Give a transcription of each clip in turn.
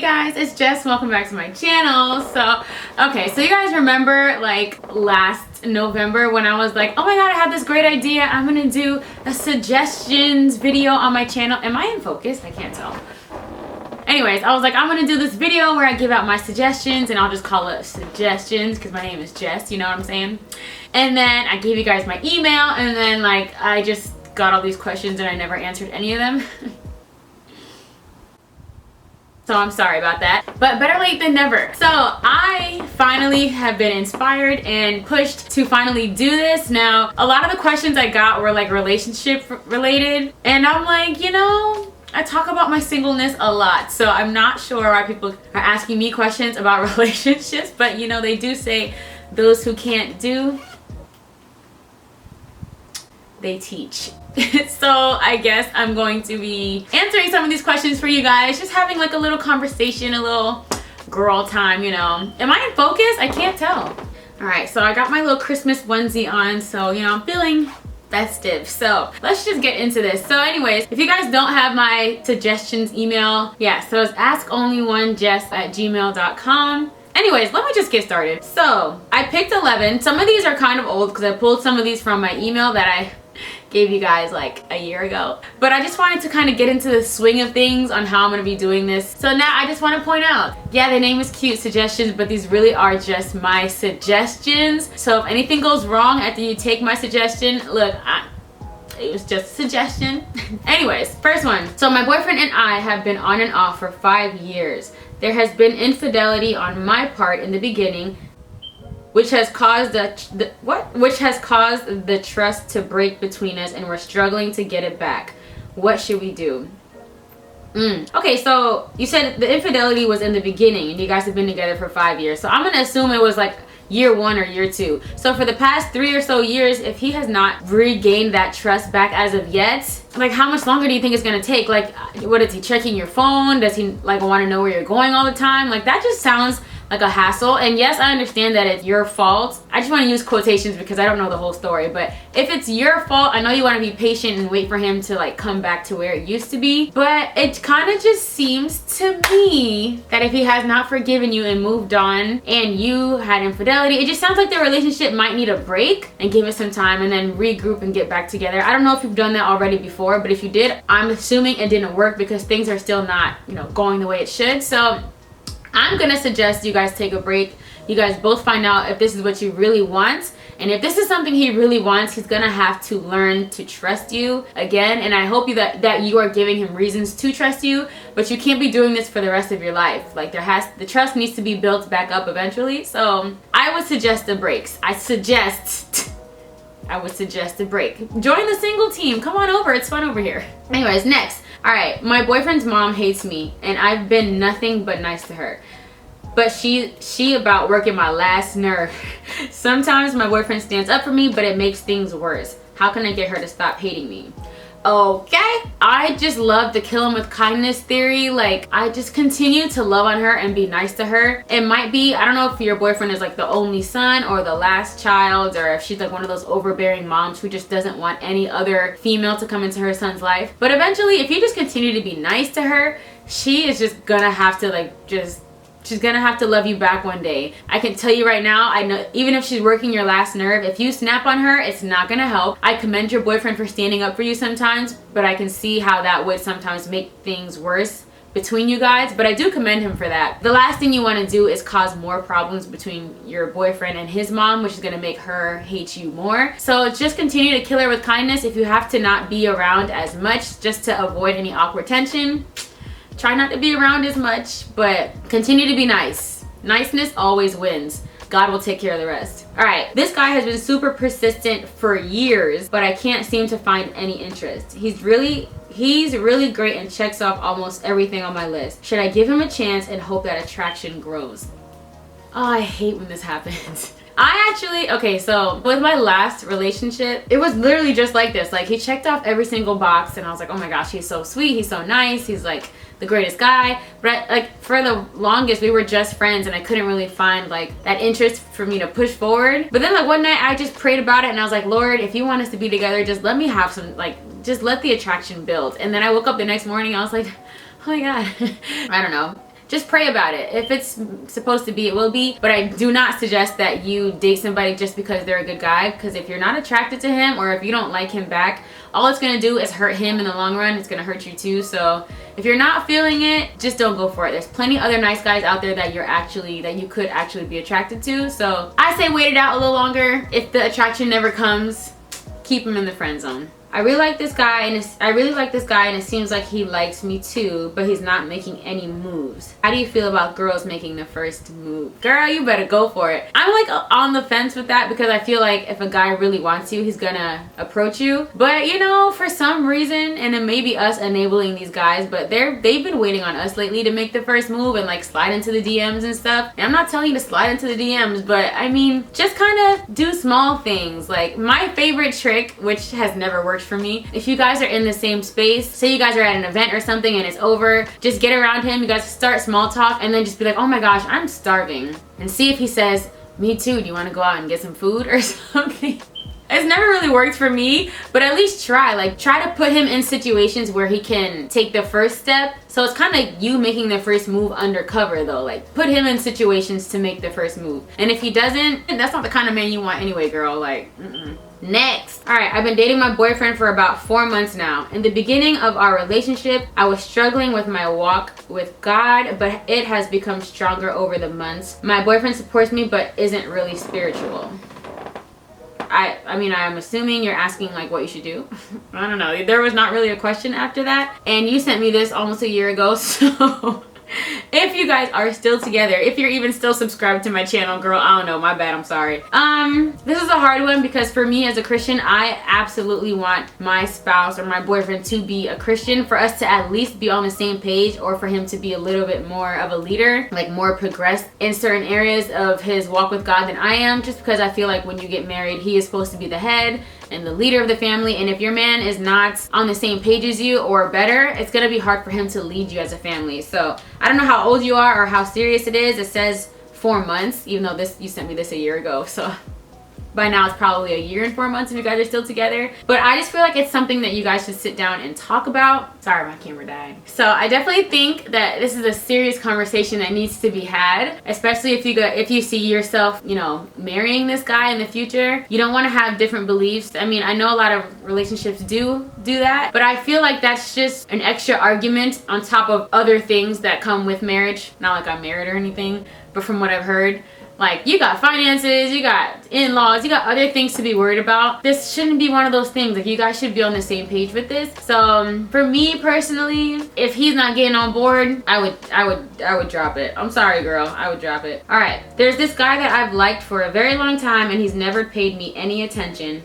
guys, it's Jess. Welcome back to my channel. So you guys remember like last November when I was like, oh my god, I have this great idea. I'm gonna do a suggestions video on my channel. Am I in focus? I can't tell. Anyways, I was like, I'm gonna do this video where I give out my suggestions, and I'll just call it suggestions because my name is Jess, you know what I'm saying? And then I gave you guys my email, and then like I just got all these questions and I never answered any of them. So I'm sorry about that, but better late than never. So I finally have been inspired and pushed to finally do this. Now, a lot of the questions I got were like relationship related, and I'm like, you know, I talk about my singleness a lot, so I'm not sure why people are asking me questions about relationships, but you know, they do say those who can't do, they teach. So I guess I'm going to be answering some of these questions for you guys, just having like a little conversation, a little girl time, you know. Am I in focus? I can't tell. All right, so I got my little Christmas onesie on, so you know, I'm feeling festive. So let's just get into this. So anyways, if you guys don't have my suggestions email, yeah, so it's askonlyonejess@gmail.com. Anyways, let me just get started. So I picked 11. Some of these are kind of old because I pulled some of these from my email that I gave you guys like a year ago, but I just wanted to kind of get into the swing of things on how I'm going to be doing this. So now I just want to point out, yeah, the name is cute, suggestions, but these really are just my suggestions. So if anything goes wrong after you take my suggestion, look, it was just a suggestion. Anyways, first one. So my boyfriend and I have been on and off for 5 years. There has been infidelity on my part in the beginning, which has caused the trust to break between us, and we're struggling to get it back. What should we do? Okay, so you said the infidelity was in the beginning and you guys have been together for 5 years, so I'm gonna assume it was like year 1 or year 2. So for the past 3 or so years, if he has not regained that trust back as of yet, like how much longer do you think it's gonna take? Like, what is he checking your phone? Does he like want to know where you're going all the time? Like that just sounds like a hassle. And yes, I understand that it's your fault. I just want to use quotations because I don't know the whole story, but if it's your fault, I know you want to be patient and wait for him to like come back to where it used to be, but it kind of just seems to me that if he has not forgiven you and moved on and you had infidelity, it just sounds like the relationship might need a break and give it some time and then regroup and get back together. I don't know if you've done that already before, but if you did, I'm assuming it didn't work because things are still not, you know, going the way it should. So I'm gonna suggest you guys take a break. You guys both find out if this is what you really want, and if this is something he really wants, he's gonna have to learn to trust you again. And I hope that you are giving him reasons to trust you, but you can't be doing this for the rest of your life. Like the trust needs to be built back up eventually. So I would suggest a break. I would suggest a break. Join the single team. Come on over. It's fun over here. Anyways, next. All right, my boyfriend's mom hates me and I've been nothing but nice to her, but she about working my last nerve. Sometimes my boyfriend stands up for me, but it makes things worse. How can I get her to stop hating me? Okay, I just love the kill him with kindness theory. Like, I just continue to love on her and be nice to her. It might be, I don't know if your boyfriend is like the only son or the last child, or if she's like one of those overbearing moms who just doesn't want any other female to come into her son's life. But eventually, if you just continue to be nice to her, she is just gonna have to like she's gonna have to love you back one day. I can tell you right now, I know even if she's working your last nerve, if you snap on her, it's not gonna help. I commend your boyfriend for standing up for you sometimes, but I can see how that would sometimes make things worse between you guys, but I do commend him for that. The last thing you want to do is cause more problems between your boyfriend and his mom, which is gonna make her hate you more. So just continue to kill her with kindness. If you have to not be around as much just to avoid any awkward tension, try not to be around as much, but continue to be nice. Niceness always wins. God will take care of the rest. All right, this guy has been super persistent for years, but I can't seem to find any interest. He's really great and checks off almost everything on my list. Should I give him a chance and hope that attraction grows? Oh, I hate when this happens. Okay, so with my last relationship, it was literally just like this. Like, he checked off every single box and I was like, oh my gosh, he's so sweet, he's so nice, he's like the greatest guy. But like for the longest, we were just friends and I couldn't really find like that interest for me to push forward. But then like one night I just prayed about it and I was like, Lord, if you want us to be together, just let me have some, like, just let the attraction build. And then I woke up the next morning, I was like, oh my God. I don't know. just pray about it. If it's supposed to be, it will be. But I do not suggest that you date somebody just because they're a good guy, because if you're not attracted to him or if you don't like him back, all it's gonna do is hurt him in the long run. It's gonna hurt you too. So if you're not feeling it, just don't go for it. There's plenty other nice guys out there that you could actually be attracted to. So I say wait it out a little longer. If the attraction never comes, keep him in the friend zone. I really like this guy and it seems like he likes me too, but he's not making any moves. How do you feel about girls making the first move? Girl, you better go for it. I'm like on the fence with that, because I feel like if a guy really wants you, he's gonna approach you. But you know, for some reason, and it may be us enabling these guys, but they've been waiting on us lately to make the first move and like slide into the DMs and stuff. And I'm not telling you to slide into the DMs, but I mean, just kind of do small things. Like my favorite trick, which has never worked for me, if you guys are in the same space, say you guys are at an event or something and it's over, just get around him, you guys start small talk, and then just be like, oh my gosh, I'm starving, and see if he says, me too, do you want to go out and get some food or something. It's never really worked for me, but at least try. Like, try to put him in situations where he can take the first step. So it's kind of you making the first move undercover though. Like, put him in situations to make the first move. And if he doesn't, that's not the kind of man you want anyway, girl. Like, Next. Alright, I've been dating my boyfriend for about 4 months now. In the beginning of our relationship, I was struggling with my walk with God, but it has become stronger over the months. My boyfriend supports me, but isn't really spiritual. I mean, I'm assuming you're asking like what you should do. I don't know. There was not really a question after that. And you sent me this almost a year ago, so if you guys are still together, if you're even still subscribed to my channel, girl, I don't know, my bad, I'm sorry. This is a hard one, because for me as a Christian, I absolutely want my spouse or my boyfriend to be a Christian, for us to at least be on the same page, or for him to be a little bit more of a leader, like more progressed in certain areas of his walk with God than I am, just because I feel like when you get married, he is supposed to be the head and the leader of the family, and if your man is not on the same page as you or better, it's gonna be hard for him to lead you as a family. So I don't know how old you are or how serious it is. It says 4 months, even though you sent me this a year ago, so by now it's probably a year and 4 months if you guys are still together. But I just feel like it's something that you guys should sit down and talk about. Sorry, my camera died. So I definitely think that this is a serious conversation that needs to be had, especially if you see yourself, you know, marrying this guy in the future. You don't want to have different beliefs. I mean, I know a lot of relationships do that, but I feel like that's just an extra argument on top of other things that come with marriage. Not like I'm married or anything, but from what I've heard, like, you got finances, you got in-laws, you got other things to be worried about. This shouldn't be one of those things. Like, you guys should be on the same page with this. So for me personally, if he's not getting on board, I would drop it. I'm sorry, girl, I would drop it. All right, there's this guy that I've liked for a very long time, and he's never paid me any attention.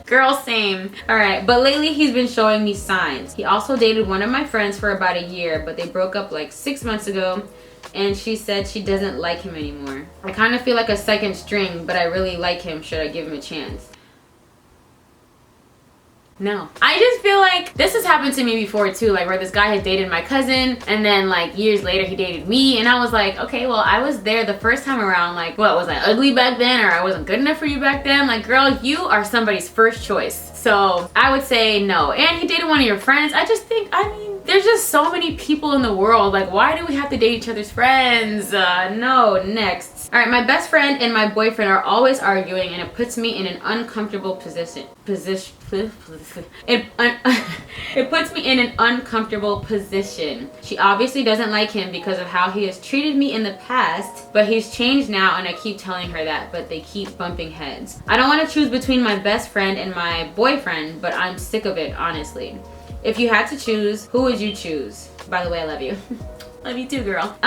Girl, same. Alright, but lately he's been showing me signs. He also dated one of my friends for about a year, but they broke up like 6 months ago, and she said she doesn't like him anymore. I kind of feel like a second string, but I really like him. Should I give him a chance? No. I just feel like this has happened to me before too, like where this guy had dated my cousin, and then like years later he dated me, and I was like, okay, well, I was there the first time around. Like, what, was I ugly back then, or I wasn't good enough for you back then? Like, girl, you are somebody's first choice. So I would say no. And he dated one of your friends. I just think, I mean, there's just so many people in the world. Like, why do we have to date each other's friends? No. Next. All right, my best friend and my boyfriend are always arguing, and it puts me in an uncomfortable position. It puts me in an uncomfortable position. She obviously doesn't like him because of how he has treated me in the past, but he's changed now, and I keep telling her that, but they keep bumping heads. I don't want to choose between my best friend and my boyfriend, but I'm sick of it, honestly. If you had to choose, who would you choose? By the way, I love you. Love you too, girl.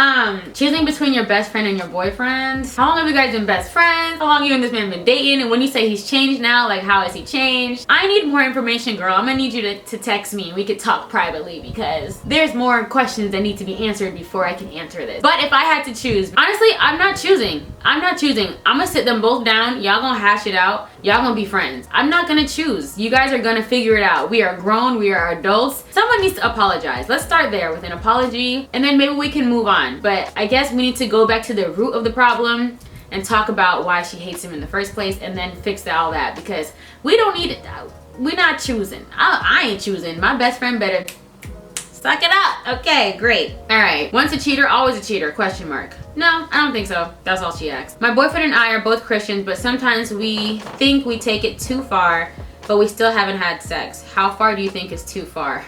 Choosing between your best friend and your boyfriend. How long have you guys been best friends? How long have you and this man been dating? And when you say he's changed now, like, how has he changed? I need more information, girl. I'm gonna need you to text me and we could talk privately, because there's more questions that need to be answered before I can answer this. But if I had to choose, honestly, I'm not choosing. I'm gonna sit them both down. Y'all gonna hash it out. Y'all gonna be friends. I'm not gonna choose. You guys are gonna figure it out. We are grown, we are adults. Someone needs to apologize. Let's start there with an apology, and then maybe we can move on. But I guess we need to go back to the root of the problem and talk about why she hates him in the first place, and then fix all that, because we don't need it. We're not choosing. I ain't choosing. My best friend better Suck it up. Okay, great. All right. Once a cheater, always a cheater? Question mark. No, I don't think so. That's all she asked. My boyfriend and I are both Christians, but sometimes we think we take it too far, but we still haven't had sex. How far do you think is too far?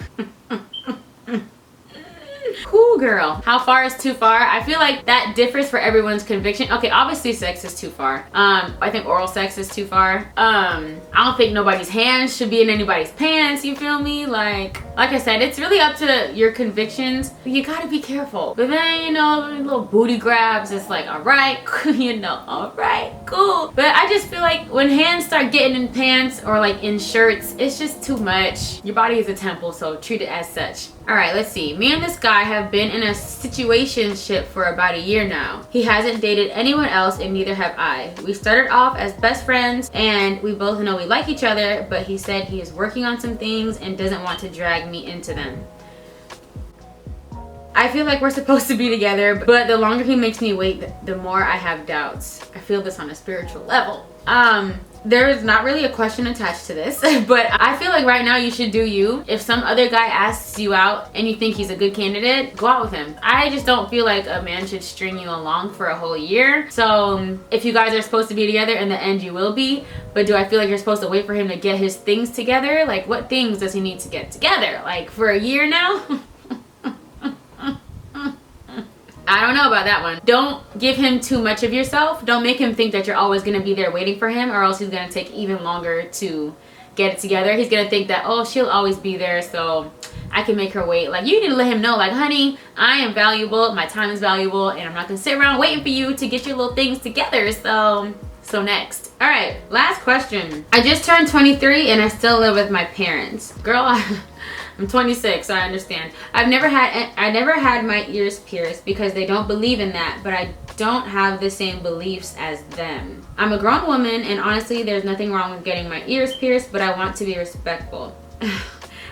Cool girl. How far is too far? I feel like that differs for everyone's conviction. Okay, obviously sex is too far. I think oral sex is too far. I don't think nobody's hands should be in anybody's pants, you feel me? Like I said, it's really up to your convictions. You gotta be careful. But then, you know, little booty grabs, it's like, all right, you know, all right, cool. But I just feel like when hands start getting in pants or like in shirts, it's just too much. Your body is a temple, so treat it as such. All right, let's see. Me and this guy have been in a situationship for about a year now. He hasn't dated anyone else and neither have I. We started off as best friends and we both know we like each other, but he said he is working on some things and doesn't want to drag me into them. I feel like we're supposed to be together, but the longer he makes me wait, the more I have doubts. I feel this on a spiritual level. There is not really a question attached to this, but I feel like right now you should do you. If some other guy asks you out and you think he's a good candidate, go out with him. I just don't feel like a man should string you along for a whole year. So if you guys are supposed to be together, in the end you will be, but do I feel like you're supposed to wait for him to get his things together? Like, what things does he need to get together? Like, for a year now? I don't know about that one. Don't give him too much of yourself. Don't make him think that you're always going to be there waiting for him, or else he's going to take even longer to get it together. He's going to think that, oh, she'll always be there, so I can make her wait. Like, you need to let him know, like, honey, I am valuable, my time is valuable, and I'm not going to sit around waiting for you to get your little things together. So next. All right, last question. I just turned 23 and I still live with my parents. Girl, I'm 26, so I understand. I never had my ears pierced because they don't believe in that, but I don't have the same beliefs as them. I'm a grown woman, and honestly, there's nothing wrong with getting my ears pierced, but I want to be respectful.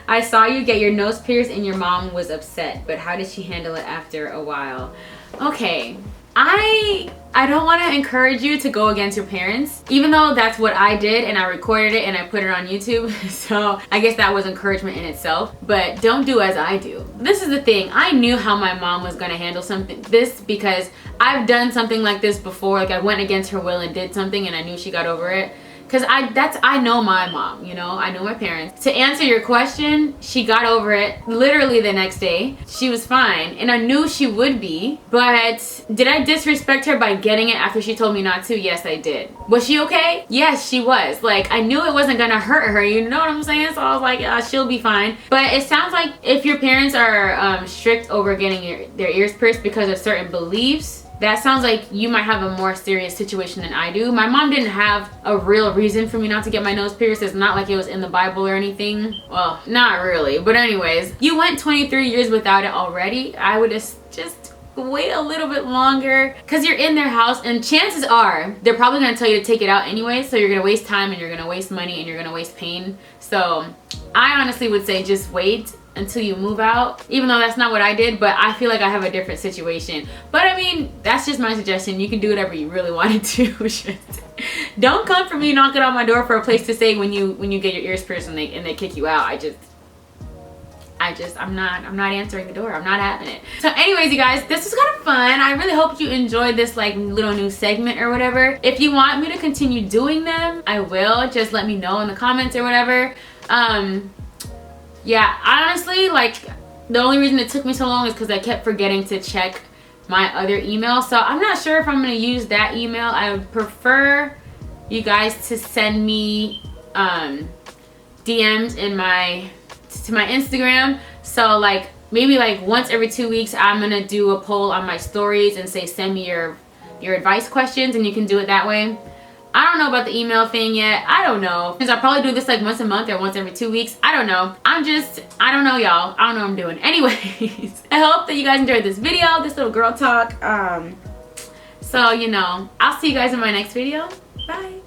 I saw you get your nose pierced and your mom was upset, but how did she handle it after a while? Okay. I don't want to encourage you to go against your parents, even though that's what I did and I recorded it and I put it on YouTube. So I guess that was encouragement in itself, but don't do as I do. This is the thing. I knew how my mom was going to handle this because I've done something like this before. Like, I went against her will and did something and I knew she got over it. Because I know my mom, you know, I know my parents. To answer your question, she got over it literally the next day. She was fine, and I knew she would be, but did I disrespect her by getting it after she told me not to? Yes, I did. Was she okay? Yes, she was. Like, I knew it wasn't gonna hurt her, you know what I'm saying? So I was like, she'll be fine. But it sounds like if your parents are strict over getting their ears pierced because of certain beliefs, that sounds like you might have a more serious situation than I do. My mom didn't have a real reason for me not to get my nose pierced. It's not like it was in the Bible or anything. Well, not really. But anyways, you went 23 years without it already. I would just wait a little bit longer because you're in their house, and chances are they're probably going to tell you to take it out anyway. So you're going to waste time and you're going to waste money and you're going to waste pain. So I honestly would say just wait until you move out, even though that's not what I did, but I feel like I have a different situation. But I mean, that's just my suggestion. You can do whatever you really want to do. Don't come for me knocking on my door for a place to stay when you get your ears pierced and they kick you out. I'm not answering the door. I'm not having it. So anyways, you guys, this was kind of fun. I really hope you enjoyed this like little new segment or whatever. If you want me to continue doing them, I will. Just let me know in the comments or whatever. Yeah, honestly, like, the only reason it took me so long is because I kept forgetting to check my other email. So I'm not sure if I'm going to use that email. I would prefer you guys to send me DMs to my Instagram. So like, maybe like once every 2 weeks, I'm going to do a poll on my stories and say, send me your advice questions, and you can do it that way. I don't know about the email thing yet. I don't know. Because I'll probably do this like once a month or once every 2 weeks. I don't know. I don't know, y'all. I don't know what I'm doing. Anyways, I hope that you guys enjoyed this video, this little girl talk. So, you know, I'll see you guys in my next video. Bye.